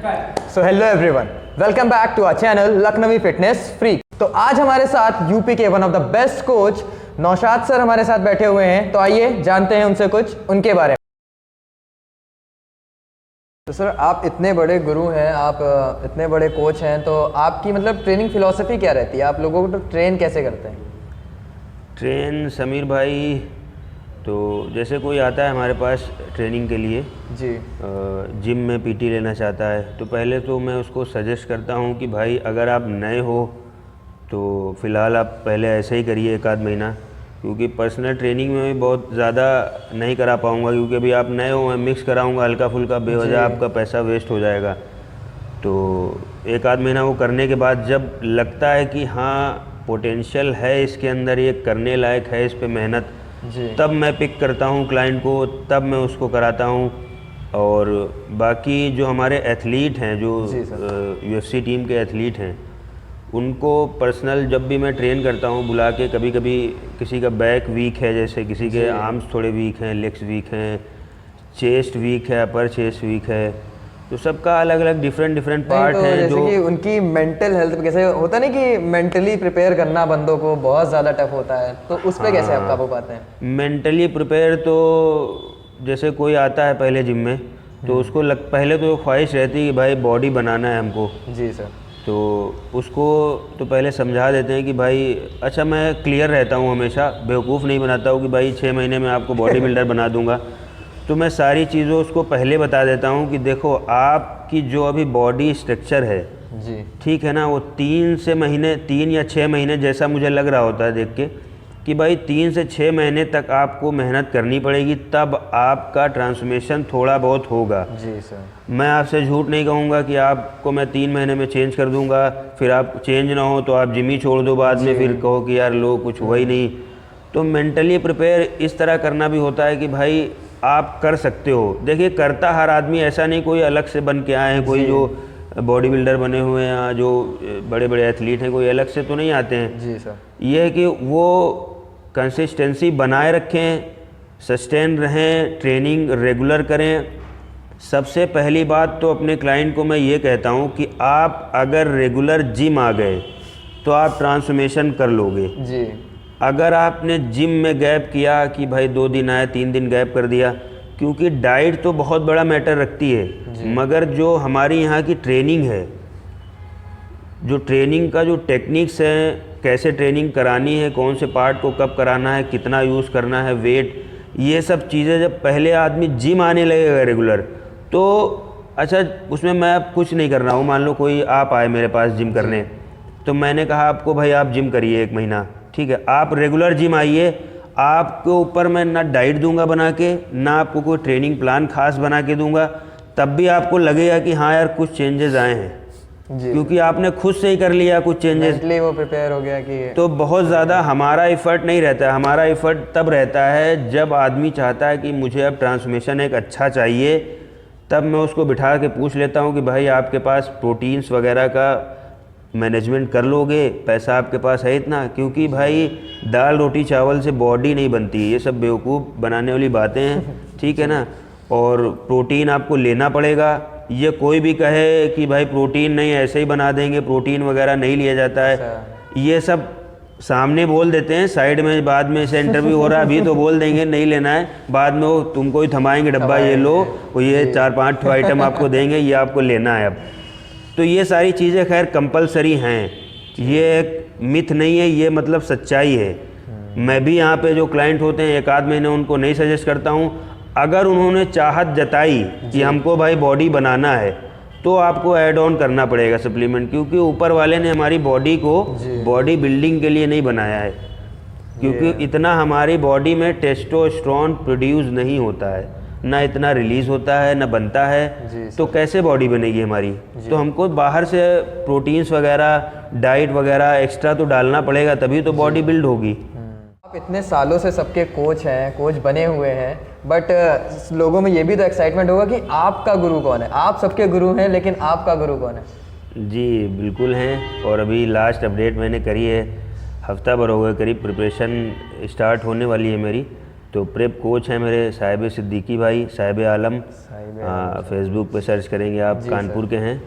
So hello everyone, welcome back to our channel Lakhnavi fitness freak. तो आज हमारे साथ यूपी के one of the best coach Naushad sir हमारे साथ बैठे हुए हैं। तो आइए जानते हैं उनसे कुछ उनके बारे में। तो सर, आप इतने बड़े गुरु हैं, आप इतने बड़े कोच हैं, तो आपकी मतलब ट्रेनिंग फिलॉसफी क्या रहती है? आप लोगों को तो ट्रेन कैसे करते हैं? ट्रेन समीर भाई, तो जैसे कोई आता है हमारे पास ट्रेनिंग के लिए जी, जिम में पीटी लेना चाहता है, तो पहले तो मैं उसको सजेस्ट करता हूँ कि भाई अगर आप नए हो तो फ़िलहाल आप पहले ऐसे ही करिए एक आध महीना, क्योंकि पर्सनल ट्रेनिंग में भी बहुत ज़्यादा नहीं करा पाऊँगा, क्योंकि अभी आप नए हो, मैं मिक्स कराऊँगा हल्का फुल्का, बेवजह आपका पैसा वेस्ट हो जाएगा। तो एक आध महीना वो करने के बाद जब लगता है कि हाँ पोटेंशियल है इसके अंदर, ये करने लायक है, इस पे मेहनत, तब मैं पिक करता हूँ क्लाइंट को, तब मैं उसको कराता हूँ। और बाकी जो हमारे एथलीट हैं, जो यूएफसी टीम के एथलीट हैं, उनको पर्सनल जब भी मैं ट्रेन करता हूँ बुला के, कभी कभी किसी का बैक वीक है, जैसे किसी के आर्म्स थोड़े वीक हैं, लेग्स वीक हैं, चेस्ट वीक है, अपर चेस्ट वीक है, तो सबका अलग अलग डिफरेंट पार्ट है। जैसे जो कि उनकी मेंटल हेल्थ पे कैसे होता है ना कि मेंटली प्रिपेयर करना बंदों को बहुत ज़्यादा टफ होता है, तो उस पे कैसे आप काबू पाते हैं? मेंटली प्रिपेयर तो जैसे कोई आता है पहले जिम में, तो उसको पहले तो ख्वाहिश रहती है कि भाई बॉडी बनाना है हमको। जी सर। तो उसको तो पहले समझा देते हैं कि भाई, अच्छा मैं क्लियर रहता हूँ हमेशा, बेवकूफ़ नहीं बनाता हूँ कि भाई 6 महीने में आपको बॉडी बिल्डर बना दूंगा। तो मैं सारी चीज़ों उसको पहले बता देता हूँ कि देखो आपकी जो अभी बॉडी स्ट्रक्चर है जी, ठीक है ना, वो 3 या 6 महीने जैसा मुझे लग रहा होता है देख के कि भाई 3 से 6 महीने तक आपको मेहनत करनी पड़ेगी, तब आपका ट्रांसफॉर्मेशन थोड़ा बहुत होगा। जी सर। मैं आपसे झूठ नहीं कहूँगा कि आपको मैं 3 महीने में चेंज कर दूंगा, फिर आप चेंज ना हो तो आप जिम ही छोड़ दो बाद में, फिर कहो कि यार लो कुछ हुआ ही नहीं। तो मेंटली प्रिपेयर इस तरह करना भी होता है कि भाई आप कर सकते हो। देखिए, करता हर आदमी ऐसा नहीं कोई अलग से बन के आए हैं, कोई जो बॉडी बिल्डर बने हुए हैं, जो बड़े बड़े एथलीट हैं, कोई अलग से तो नहीं आते हैं। जी सर। ये है कि वो कंसिस्टेंसी बनाए रखें, सस्टेन रहें, ट्रेनिंग रेगुलर करें। सबसे पहली बात तो अपने क्लाइंट को मैं ये कहता हूँ कि आप अगर रेगुलर जिम आ गए तो आप ट्रांसफॉर्मेशन कर लोगे। जी। अगर आपने जिम में गैप किया कि भाई 2 दिन आए 3 दिन गैप कर दिया, क्योंकि डाइट तो बहुत बड़ा मैटर रखती है, मगर जो हमारी यहाँ की ट्रेनिंग है, जो ट्रेनिंग का जो टेक्निक्स हैं, कैसे ट्रेनिंग करानी है, कौन से पार्ट को कब कराना है, कितना यूज़ करना है, वेट, ये सब चीज़ें जब पहले आदमी जिम आने लगेगा रेगुलर, तो अच्छा उसमें मैं अब कुछ नहीं कर रहा हूँ, मान लो कोई आप आए मेरे पास जिम करने, तो मैंने कहा आपको भाई आप जिम करिए 1 महीना, ठीक है, आप रेगुलर जिम आइए, आपके ऊपर मैं ना डाइट दूंगा बना के, ना आपको कोई ट्रेनिंग प्लान खास बना के दूंगा, तब भी आपको लगेगा कि हाँ यार कुछ चेंजेस आए हैं, क्योंकि आपने खुद से ही कर लिया कुछ चेंजेस, मेंटली वो प्रिपेयर हो गया कि तो बहुत ज़्यादा हमारा एफर्ट नहीं रहता है। हमारा एफर्ट तब रहता है जब आदमी चाहता है कि मुझे अब ट्रांसफॉर्मेशन एक अच्छा चाहिए, तब मैं उसको बिठा के पूछ लेता हूँ कि भाई आपके पास प्रोटीन्स वगैरह का मैनेजमेंट कर लोगे, पैसा आपके पास है इतना, क्योंकि भाई दाल रोटी चावल से बॉडी नहीं बनती, ये सब बेवकूफ़ बनाने वाली बातें हैं, ठीक है ना। और प्रोटीन आपको लेना पड़ेगा, ये कोई भी कहे कि भाई प्रोटीन नहीं ऐसे ही बना देंगे, प्रोटीन वगैरह नहीं लिया जाता है, ये सब सामने बोल देते हैं, साइड में बाद में से इंटरव्यू हो रहा है अभी तो बोल देंगे नहीं लेना है, बाद में वो तुमको ही थमाएंगे डब्बा, ये लो, वो ये 4-5 आइटम आपको देंगे, ये आपको लेना है अब। तो ये सारी चीज़ें खैर कंपलसरी हैं, ये एक मिथ नहीं है, ये मतलब सच्चाई है। मैं भी यहाँ पे जो क्लाइंट होते हैं 1 आध महीने उनको नहीं सजेस्ट करता हूँ। अगर उन्होंने चाहत जताई कि हमको भाई बॉडी बनाना है, तो आपको ऐड ऑन करना पड़ेगा सप्लीमेंट, क्योंकि ऊपर वाले ने हमारी बॉडी को बॉडी बिल्डिंग के लिए नहीं बनाया है, क्योंकि इतना हमारी बॉडी में टेस्टोस्टेरोन प्रोड्यूस नहीं होता है, ना इतना रिलीज़ होता है, ना बनता है, तो कैसे बॉडी बनेगी हमारी? तो हमको बाहर से प्रोटीन्स वगैरह, डाइट वगैरह एक्स्ट्रा तो डालना पड़ेगा, तभी तो बॉडी बिल्ड होगी। आप इतने सालों से सबके कोच हैं, कोच बने हुए हैं, बट लोगों में ये भी तो एक्साइटमेंट होगा कि आपका गुरु कौन है? आप सबके गुरु हैं, लेकिन आपका गुरु कौन है? जी बिल्कुल हैं, और अभी लास्ट अपडेट मैंने करी है, हफ्ता भर हो गया करीब, प्रिपरेशन स्टार्ट होने वाली है मेरी, तो प्रेप कोच हैं मेरे साहिब सिद्दीकी भाई, साहिब आलम। फेसबुक पे सर्च करेंगे आप, कानपुर के हैं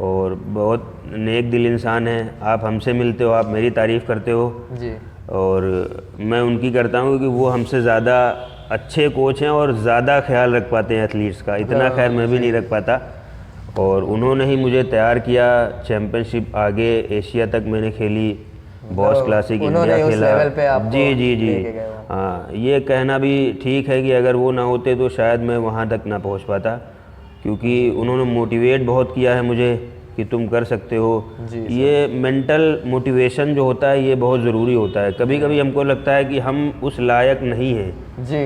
और बहुत नेक दिल इंसान हैं। आप हमसे मिलते हो, आप मेरी तारीफ़ करते हो जी। और मैं उनकी करता हूँ क्योंकि वो हमसे ज़्यादा अच्छे कोच हैं और ज़्यादा ख्याल रख पाते हैं एथलीट्स का। इतना खैर मैं भी नहीं रख पाता, और उन्होंने ही मुझे तैयार किया। चैम्पियनशिप आगे एशिया तक मैंने खेली, बॉस क्लासिक इंडिया खेला। जी जी जी, हाँ, ये कहना भी ठीक है कि अगर वो ना होते तो शायद मैं वहाँ तक ना पहुँच पाता, क्योंकि उन्होंने मोटिवेट बहुत किया है मुझे कि तुम कर सकते हो। ये मेंटल मोटिवेशन जो होता है ये बहुत ज़रूरी होता है। कभी कभी हमको लगता है कि हम उस लायक नहीं हैं जी,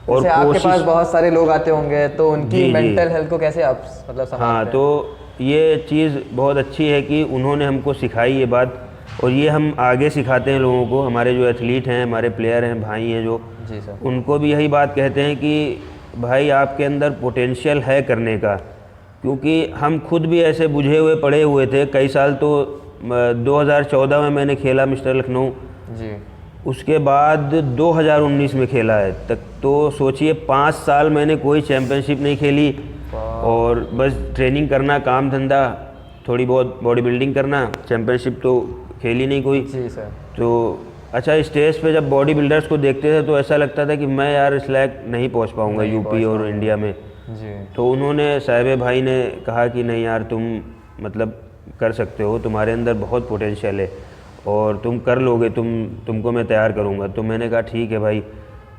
और आपके पास बहुत सारे लोग आते होंगे तो उनकी मेंटल हेल्थ को कैसे आप मतलब संभालते हैं? हाँ, तो ये चीज़ बहुत अच्छी है कि उन्होंने हमको सिखाई ये बात, और ये हम आगे सिखाते हैं लोगों को। हमारे जो एथलीट हैं, हमारे प्लेयर हैं, भाई हैं जो, जी सर, उनको भी यही बात कहते हैं कि भाई आपके अंदर पोटेंशियल है करने का। क्योंकि हम खुद भी ऐसे बुझे हुए पड़े हुए थे कई साल। तो 2014 में मैंने खेला मिस्टर लखनऊ जी, उसके बाद 2019 में खेला है तक। तो सोचिए 5 साल मैंने कोई चैम्पियनशिप नहीं खेली और बस ट्रेनिंग करना, काम धंधा, थोड़ी बहुत बॉडी बिल्डिंग करना, चैम्पियनशिप तो खेली नहीं कोई। जी सर। तो अच्छा, स्टेज पे जब बॉडी बिल्डर्स को देखते थे तो ऐसा लगता था कि मैं यार इस लायक नहीं पहुंच पाऊंगा यूपी और इंडिया में जी। तो उन्होंने, साहिब भाई ने कहा कि नहीं यार तुम मतलब कर सकते हो, तुम्हारे अंदर बहुत पोटेंशियल है और तुम कर लोगे, तुमको मैं तैयार करूंगा। तो मैंने कहा ठीक है भाई।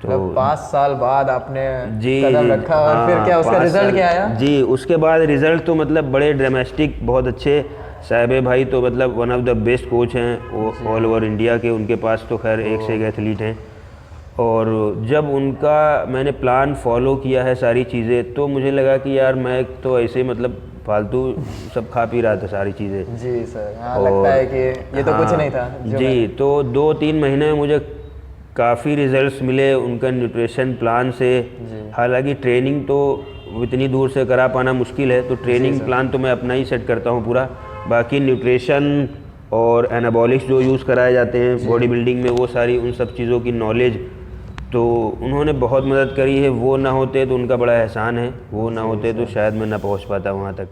तो 5 साल बाद आपने जी कदम रखा और फिर क्या उसका रिजल्ट क्या आया? जी, उसके बाद रिजल्ट तो मतलब बड़े ड्रामेस्टिक, बहुत अच्छे। साहिब भाई तो मतलब one of the best coach हैं वो ऑल ओवर इंडिया के। उनके पास तो खैर एक से एक एथलीट हैं, और जब उनका मैंने प्लान फॉलो किया है सारी चीज़ें, तो मुझे लगा कि यार मैं तो ऐसे मतलब फालतू सब खा पी रहा था सारी चीज़ें। जी सर, हाँ, लगता है कि ये तो कुछ नहीं था जी। तो 2-3 महीने में मुझे काफ़ी रिजल्ट्स मिले उनका न्यूट्रिशन प्लान से। हालांकि ट्रेनिंग तो इतनी दूर से करा पाना मुश्किल है, तो ट्रेनिंग प्लान तो मैं अपना ही सेट करता हूँ पूरा। बाकी न्यूट्रिशन और एनाबॉलिक्स जो यूज़ कराए जाते हैं बॉडी बिल्डिंग में, वो सारी उन सब चीज़ों की नॉलेज तो उन्होंने बहुत मदद करी है। वो ना होते तो उनका बड़ा एहसान है, वो ना होते तो शायद मैं ना पहुंच पाता वहां तक।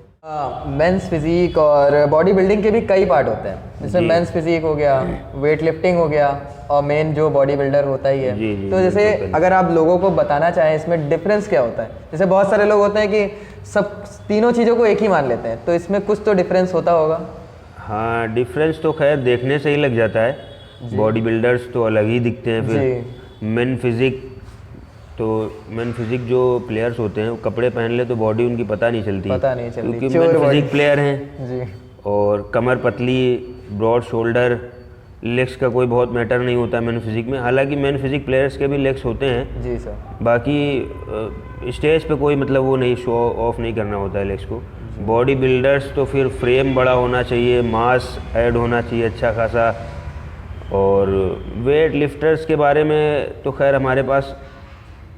मेंस फिजिक और बॉडी बिल्डिंग के भी कई पार्ट होते हैं, जैसे मेंस फिजिक हो गया, वेट लिफ्टिंग हो गया, और मेन जो बॉडी बिल्डर होता ही है। जी, तो जैसे अगर आप लोगों को बताना चाहें इसमें डिफरेंस क्या होता है? जैसे बहुत सारे लोग होते हैं कि सब तीनों चीज़ों को एक ही मान लेते हैं, तो इसमें कुछ तो डिफरेंस होता होगा। हाँ, डिफरेंस तो खैर देखने से ही लग जाता है। बॉडी बिल्डर्स तो अलग ही दिखते हैं। फिर मेन फिजिक जो प्लेयर्स होते हैं वो कपड़े पहन ले तो बॉडी उनकी पता नहीं चलती, क्योंकि मेन फिजिक प्लेयर हैं जी। और कमर पतली, ब्रॉड शोल्डर, लेग्स का कोई बहुत मैटर नहीं होता मेन फिजिक में। हालांकि मेन फिजिक प्लेयर्स के भी लेग्स होते हैं जी सर। बाकी स्टेज पे कोई मतलब वो नहीं, शो ऑफ नहीं करना होता है लेग्स को। बॉडी बिल्डर्स तो फिर फ्रेम बड़ा होना चाहिए, मास ऐड होना चाहिए अच्छा खासा। और वेट लिफ्टर्स के बारे में तो खैर हमारे पास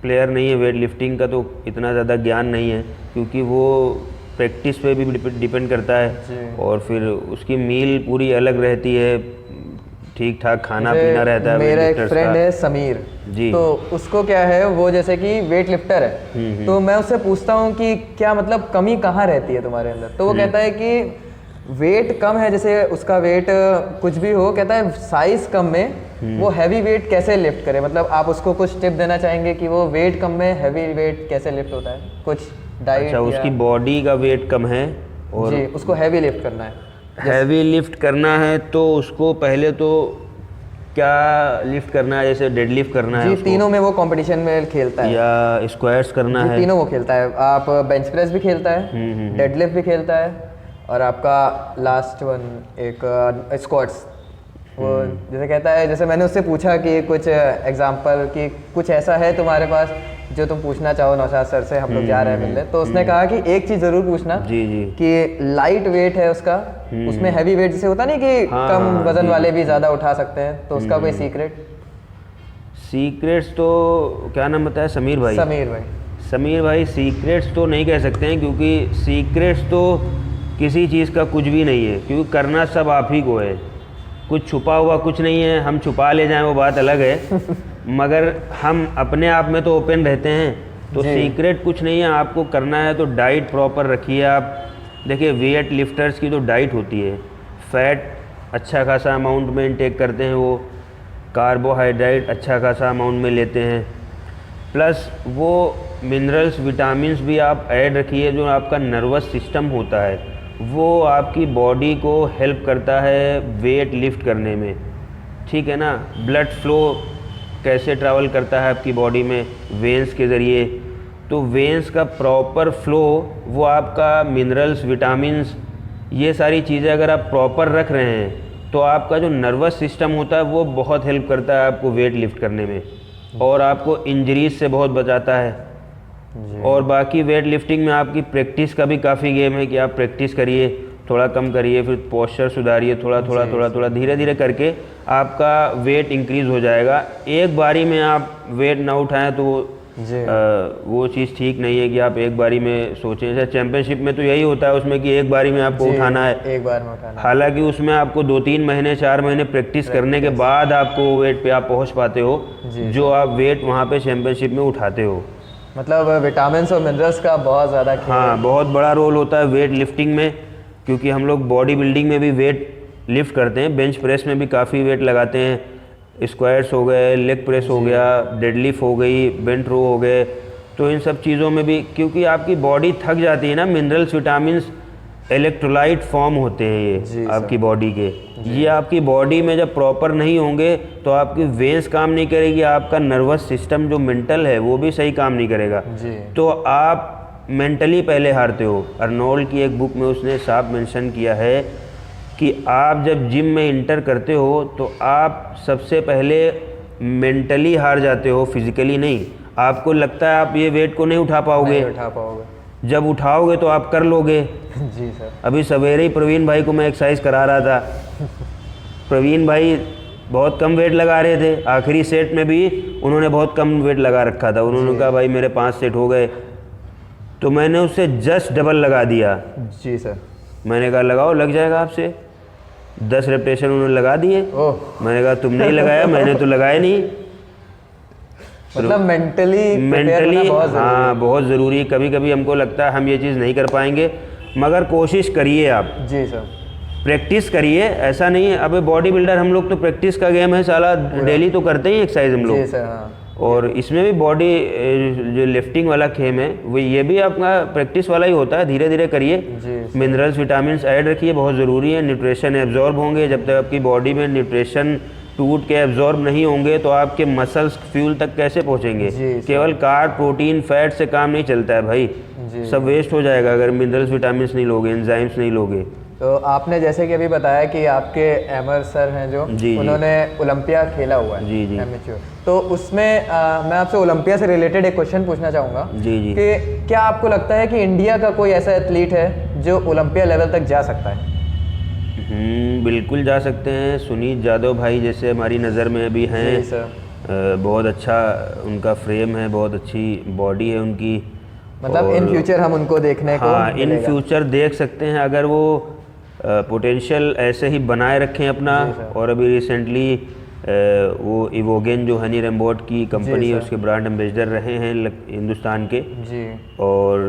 प्लेयर नहीं है वेट लिफ्टिंग का, तो इतना ज़्यादा ज्ञान नहीं है, क्योंकि वो प्रैक्टिस पे भी डिपेंड करता है। और फिर उसकी मील पूरी अलग रहती है, ठीक ठाक खाना पीना रहता है। मेरा एक फ्रेंड है समीर जी, तो उसको क्या है, वो जैसे कि वेट लिफ्टर है, तो मैं उससे पूछता हूँ कि क्या मतलब कमी कहाँ रहती है तुम्हारे अंदर, तो वो कहता है कि वेट कम है, जैसे उसका वेट कुछ भी हो, कहता है साइज कम में वो हैवी वेट कैसे लिफ्ट करे। मतलब आप उसको कुछ टिप देना चाहेंगे कि वो वेट कम में हैवी वेट कैसे लिफ्ट होता है? कुछ डाइट? अच्छा, उसकी बॉडी का वेट कम है और जी, उसको हैवी लिफ्ट करना है। हैवी लिफ्ट करना है तो उसको पहले तो क्या लिफ्ट करना है? जैसे डेड लिफ्ट करना है जी, तीनों में वो कंपटीशन में खेलता है, या स्क्वाट्स करना है? तीनों वो खेलता है। आप बेंच प्रेस भी खेलता है, डेड लिफ्ट भी खेलता है, और आपका लास्ट वन एक स्क्वाट्स। वो जैसे कहता है, जैसे मैंने उससे पूछा कि कुछ एग्जांपल कि कुछ ऐसा है तुम्हारे पास जो तुम पूछना चाहो नौशाद सर से, हम लोग जा रहे हैं मिलने, तो उसने कहा कि एक चीज़ ज़रूर पूछना जी कि लाइट वेट है उसका, उसमें हैवी वेट जैसे होता नहीं कि कम वजन वाले भी ज़्यादा उठा सकते हैं, तो उसका कोई सीक्रेट्स तो क्या नाम बताया? समीर भाई सीक्रेट्स तो नहीं कह सकते हैं, क्योंकि सीक्रेट्स तो किसी चीज़ का कुछ भी नहीं है, क्योंकि करना सब आप ही को है। कुछ छुपा हुआ कुछ नहीं है, हम छुपा ले जाएं वो बात अलग है मगर हम अपने आप में तो ओपन रहते हैं। तो सीक्रेट कुछ नहीं है, आपको करना है तो डाइट प्रॉपर रखिए। आप देखिए वेट लिफ्टर्स की तो डाइट होती है, फैट अच्छा खासा अमाउंट में इनटेक करते हैं वो, कार्बोहाइड्रेट अच्छा खासा अमाउंट में लेते हैं, प्लस वो मिनरल्स विटामिन्स भी आप ऐड रखिए। जो आपका नर्वस सिस्टम होता है वो आपकी बॉडी को हेल्प करता है वेट लिफ्ट करने में, ठीक है ना। ब्लड फ्लो कैसे ट्रैवल करता है आपकी बॉडी में, वेंस के ज़रिए। तो वेंस का प्रॉपर फ्लो वो आपका मिनरल्स विटामिन्स ये सारी चीज़ें अगर आप प्रॉपर रख रहे हैं तो आपका जो नर्वस सिस्टम होता है वो बहुत हेल्प करता है आपको वेट लिफ्ट करने में और आपको इंजरीज से बहुत बचाता है। और बाकी वेट लिफ्टिंग में आपकी प्रैक्टिस का भी काफ़ी गेम है कि आप प्रैक्टिस करिए, थोड़ा कम करिए, फिर पोस्चर सुधारिए, थोड़ा धीरे धीरे करके आपका वेट इंक्रीज़ हो जाएगा। एक बारी में आप वेट ना उठाएं तो वो चीज़ ठीक नहीं है कि आप एक बारी में सोचें। जैसे चैंपियनशिप में तो यही होता है उसमें कि एक बारी में आपको उठाना है, एक बार में उठाना। हालांकि उसमें आपको 2-3 महीने 4 महीने प्रैक्टिस करने के बाद आपको वेट पे आप पहुंच पाते हो जो आप वेट वहाँ पे चैंपियनशिप में उठाते हो। मतलब विटामिन और मिनरल्स का बहुत ज़्यादा खेल हाँ, बहुत बड़ा रोल होता है वेट लिफ्टिंग में, क्योंकि हम लोग बॉडी बिल्डिंग में भी वेट लिफ्ट करते हैं, बेंच प्रेस में भी काफ़ी वेट लगाते हैं, स्क्वाट्स हो गए, लेग प्रेस हो गया, डेडलिफ्ट हो गई, बेंट रो हो गए। तो इन सब चीज़ों में भी क्योंकि आपकी बॉडी थक जाती है ना, मिनरल्स विटामिन्स इलेक्ट्रोलाइट फॉर्म होते हैं ये आपकी बॉडी के, ये आपकी बॉडी में जब प्रॉपर नहीं होंगे तो आपकी वेंस काम नहीं करेगी, आपका नर्वस सिस्टम जो मेंटल है वो भी सही काम नहीं करेगा। तो आप मेंटली पहले हारते हो। अर्नोल्ड की एक बुक में उसने साफ मेंशन किया है कि आप जब जिम में इंटर करते हो तो आप सबसे पहले मेंटली हार जाते हो, फिजिकली नहीं। आपको लगता है आप ये वेट को नहीं उठा पाओगे, जब उठाओगे तो आप कर लोगे। जी सर। अभी सवेरे ही प्रवीण भाई को मैं एक्सरसाइज करा रहा था, प्रवीण भाई बहुत कम वेट लगा रहे थे, आखिरी सेट में भी उन्होंने बहुत कम वेट लगा रखा था। उन्होंने कहा भाई मेरे 5 सेट हो गए, तो मैंने उससे जस्ट डबल लगा दिया। जी सर। मैंने कहा लगाओ, लग जाएगा आपसे। 10 रेपिटेशन उन्होंने लगा दिए। मैंने कहा तुम नहीं लगाया, मैंने तो लगाया नहीं। मतलब मेंटली हाँ बहुत ज़रूरी है। कभी कभी हमको लगता है हम ये चीज़ नहीं कर पाएंगे, मगर कोशिश करिए आप। जी सर। प्रैक्टिस करिए, ऐसा नहीं है। अबे बॉडी बिल्डर हम लोग तो प्रैक्टिस का गेम है साला, डेली तो करते ही एक्सरसाइज हम लोग। जी सर, हाँ। और इसमें भी बॉडी जो लिफ्टिंग वाला खेम है वो ये भी आपका प्रैक्टिस वाला ही होता है। धीरे धीरे करिए, मिनरल्स विटामिन्स ऐड रखिए, बहुत ज़रूरी है। न्यूट्रिशन एब्जॉर्ब होंगे, जब तक आपकी बॉडी में न्यूट्रिशन टूट के एब्जॉर्ब नहीं होंगे तो आपके मसल्स फ्यूल तक कैसे पहुंचेंगे। केवल कार्ब प्रोटीन फैट से काम नहीं चलता है भाई, सब वेस्ट हो जाएगा अगर मिनरल्स विटामिन्स नहीं लोगे, एंजाइम्स नहीं लोगे। तो आपने जैसे कि अभी बताया कि आपके एमर सर हैं जो उन्होंने ओलंपिया खेला हुआ है, जी जी, तो उसमें मैं आपसे ओलंपिया से रिलेटेड एक क्वेश्चन पूछना चाहूँगा जी कि क्या आपको लगता है कि इंडिया का कोई ऐसा एथलीट है जो ओलंपिया लेवल तक जा सकता है? बिल्कुल जा सकते हैं। सुनीत जादव भाई जैसे हमारी नज़र में अभी हैं, बहुत अच्छा उनका फ्रेम है, बहुत अच्छी बॉडी है उनकी। मतलब इन फ्यूचर हम उनको देखने को इन फ्यूचर देख सकते हैं अगर वो पोटेंशियल ऐसे ही बनाए रखें अपना। और अभी रिसेंटली वो इवोगेन जो हनी रेम्बोट की कंपनी है उसके ब्रांड एम्बेसडर रहे हैं हिंदुस्तान के जी। और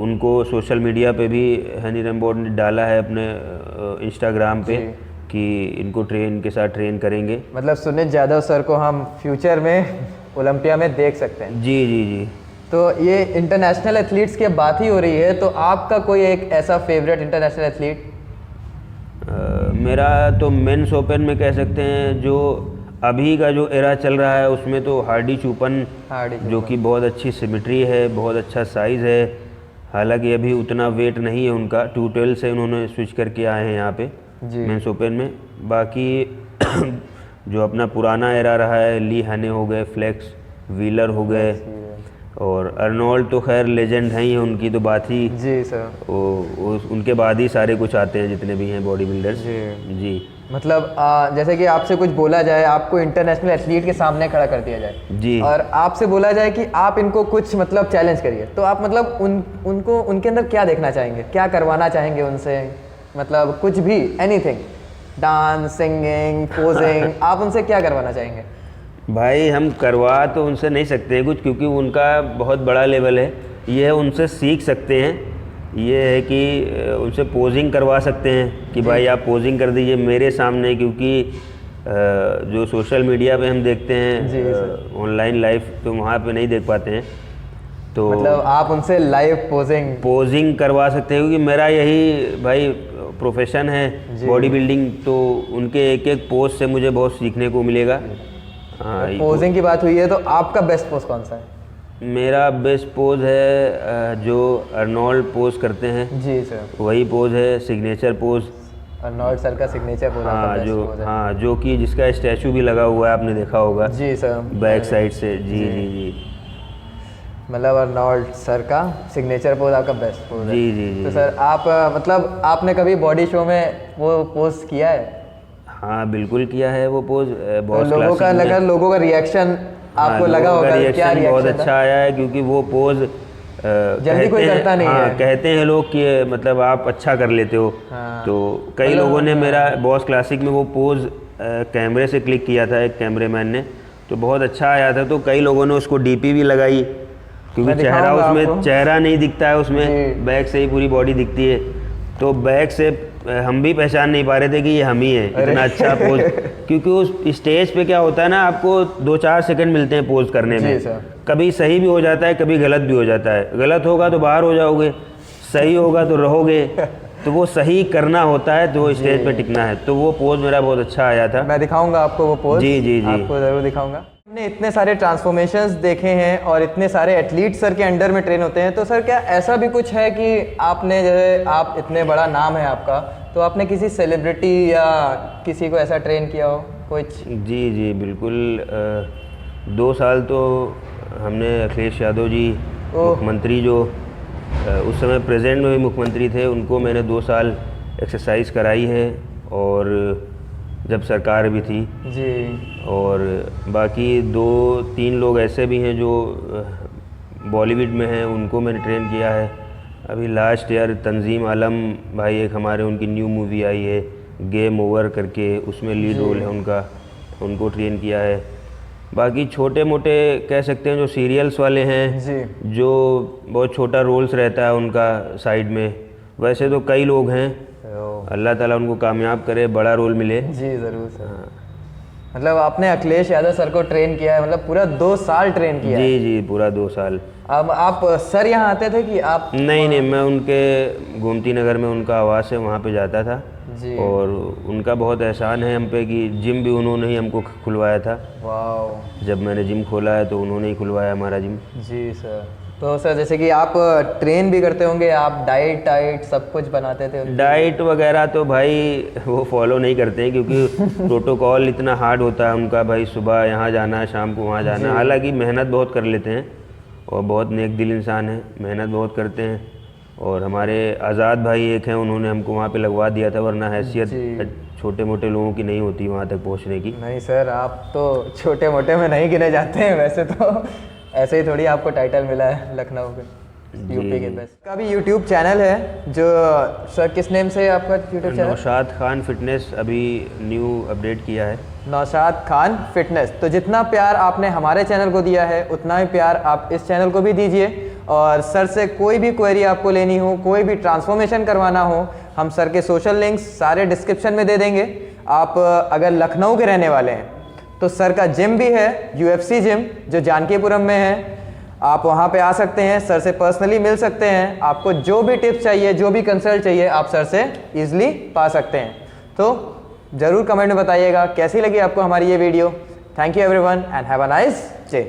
उनको सोशल मीडिया पे भी हनी रेम्बोट ने डाला है अपने इंस्टाग्राम पे कि इनको के साथ ट्रेन करेंगे। मतलब सुनीत यादव सर को हम फ्यूचर में ओलंपिया में देख सकते हैं। जी जी जी। तो ये इंटरनेशनल एथलीट्स की बात ही हो रही है, तो आपका कोई एक ऐसा फेवरेट इंटरनेशनल एथलीट? मेरा तो मेंस ओपन में कह सकते हैं, जो अभी का जो एरा चल रहा है उसमें तो हार्डी चूपन जो कि बहुत अच्छी सिमेट्री है, बहुत अच्छा साइज़ है। हालांकि अभी उतना वेट नहीं है उनका, 212 से उन्होंने स्विच करके आए हैं यहाँ पे मेंस ओपन में। बाकी जो अपना पुराना एरा रहा है, ली हने हो गए, फ्लेक्स व्हीलर हो गए, और अर्नोल्ड तो खैर लेजेंड हैं ही, उनकी तो बात ही जी सर, वो उनके बाद ही सारे कुछ आते हैं जितने भी हैं बॉडी बिल्डर्स जी। मतलब जैसे कि आपसे कुछ बोला जाए, आपको इंटरनेशनल एथलीट के सामने खड़ा कर दिया जाए जी, और आपसे बोला जाए कि आप इनको कुछ मतलब चैलेंज करिए, तो आप मतलब उनको उनके अंदर क्या देखना चाहेंगे, क्या करवाना चाहेंगे उनसे? मतलब कुछ भी, एनीथिंग। डांस, सिंगिंग, पोजिंग, आप उनसे क्या करवाना चाहेंगे? भाई हम करवा तो उनसे नहीं सकते हैं कुछ, क्योंकि उनका बहुत बड़ा लेवल है। ये है उनसे सीख सकते हैं, ये है कि उनसे पोजिंग करवा सकते हैं कि भाई आप पोजिंग कर दीजिए मेरे सामने, क्योंकि जो सोशल मीडिया पे हम देखते हैं ऑनलाइन लाइव, तो वहाँ पे नहीं देख पाते हैं। तो मतलब आप उनसे लाइव पोजिंग करवा सकते हैं, क्योंकि मेरा यही भाई प्रोफेशन है बॉडी बिल्डिंग, तो उनके एक एक पोज से मुझे बहुत सीखने को मिलेगा। हाँ, पोजिंग की बात हुई है तो आपका बेस्ट पोज कौन सा है? मेरा बेस्ट पोज है जो अर्नोल्ड पोज करते हैं। जी सर, वही पोज है, सिग्नेचर पोज। अर्नोल्ड सर का सिग्नेचर पोज आपका बेस्ट पोज है? हाँ, जो कि जिसका स्टैचू भी लगा हुआ है, आपने देखा होगा। जी सर, बैक साइड से। जी जी जी। मतलब अर्नोल्ड सर का सिग्नेचर पोज आपका बेस्ट पोज है? जी जी जी। तो सर आप मतलब आपने कभी बॉडी शो में वो पोज किया है? हाँ बिल्कुल किया है वो पोज। बहुत लोगों का रिएक्शन आपको लगा होगा, क्या रिएक्शन बहुत अच्छा आया है, क्योंकि वो पोज जल्दी कोई करता नहीं है। कहते हैं लोग कि मतलब आप अच्छा कर लेते हो। तो कई लोगों ने मेरा बॉस क्लासिक में वो पोज कैमरे से क्लिक किया था, एक कैमरेमैन ने, तो बहुत अच्छा आया था। तो कई लोगों ने उसको डीपी भी लगाई, क्योंकि चेहरा उसमें चेहरा नहीं दिखता है, उसमें बैक से ही पूरी बॉडी दिखती है। तो बैक से हम भी पहचान नहीं पा रहे थे कि ये हम ही हैं, इतना अच्छा पोज। क्योंकि उस स्टेज पे क्या होता है ना, आपको 2-4 सेकंड मिलते हैं पोज करने में। कभी सही भी हो जाता है, कभी गलत भी हो जाता है। गलत होगा तो बाहर हो जाओगे, सही होगा तो रहोगे। तो वो सही करना होता है, तो स्टेज पे टिकना है। तो वो पोज मेरा बहुत अच्छा आया था। मैं दिखाऊंगा आपको वो पोज। जी जी जी, आपको ज़रूर दिखाऊंगा। हमने इतने सारे ट्रांसफॉर्मेशंस देखे हैं और इतने सारे एथलीट सर के अंडर में ट्रेन होते हैं, तो सर क्या ऐसा भी कुछ है कि आपने जैसे आप इतने बड़ा नाम है आपका, तो आपने किसी सेलिब्रिटी या किसी को ऐसा ट्रेन किया हो कुछ? जी जी बिल्कुल। 2 साल तो हमने अखिलेश यादव जी मुख्यमंत्री, जो उस समय प्रेजेंट में भी मुख्यमंत्री थे, उनको मैंने 2 साल एक्सरसाइज कराई है, और जब सरकार भी थी जी। और बाकी 2-3 लोग ऐसे भी हैं जो बॉलीवुड में हैं, उनको मैंने ट्रेन किया है। अभी लास्ट ईयर तंजीम आलम भाई, एक हमारे उनकी न्यू मूवी आई है गेम ओवर करके, उसमें लीड रोल है उनका, उनको ट्रेन किया है। बाकी छोटे मोटे कह सकते हैं जो सीरियल्स वाले हैं जी, जो बहुत छोटा रोल्स रहता है उनका साइड में, वैसे तो कई लोग हैं। अल्लाह ताला उनको कामयाब करे, बड़ा रोल मिले। जी ज़रूर सर। मतलब आपने अखिलेश यादव सर को ट्रेन किया है, मतलब पूरा 2 साल ट्रेन किया है? जी जी, पूरा 2 साल। अब आप सर यहाँ आते थे कि आप? नहीं, मैं उनके गोमती नगर में उनका आवास है, वहाँ पे जाता था जी। और उनका बहुत एहसान है हम पे कि जिम भी उन्होंने ही हमको खुलवाया था। वाह। जब मैंने जिम खोला है तो उन्होंने ही खुलवाया हमारा जिम। जी सर। तो सर जैसे कि आप ट्रेन भी करते होंगे, आप डाइट सब कुछ बनाते थे? डाइट वगैरह तो भाई वो फॉलो नहीं करते हैं, क्योंकि प्रोटोकॉल इतना हार्ड होता है उनका। भाई सुबह यहाँ जाना है, शाम को वहाँ जाना है। हालांकि मेहनत बहुत कर लेते हैं और बहुत नेक दिल इंसान है, मेहनत बहुत करते हैं। और हमारे आज़ाद भाई एक हैं, उन्होंने हमको वहाँ पे लगवा दिया था, वरना हैसियत छोटे मोटे लोगों की नहीं होती वहाँ तक पहुँचने की। नहीं सर, आप तो छोटे मोटे में नहीं गिने जाते हैं वैसे तो। ऐसे ही थोड़ी आपको टाइटल मिला है लखनऊ के यूपी के बेस्ट का भी यूट्यूब चैनल है, जो सर किस नेम से है आपका YouTube channel? Naushad Khan fitness, अभी न्यू अपडेट किया है, नौशाद खान फिटनेस। तो जितना प्यार आपने हमारे चैनल को दिया है, उतना ही प्यार आप इस चैनल को भी दीजिए। और सर से कोई भी क्वेरी आपको लेनी हो, कोई भी ट्रांसफॉर्मेशन करवाना हो, हम सर के सोशल लिंक्स सारे डिस्क्रिप्शन में दे देंगे। आप अगर लखनऊ के रहने वाले हैं तो सर का जिम भी है, UFC जिम, जो जानकीपुरम में है। आप वहाँ पे आ सकते हैं, सर से पर्सनली मिल सकते हैं। आपको जो भी टिप्स चाहिए, जो भी कंसल्ट चाहिए, आप सर से ईजिली पा सकते हैं। तो ज़रूर कमेंट में बताइएगा कैसी लगी आपको हमारी ये video. Thank you everyone and have a nice day.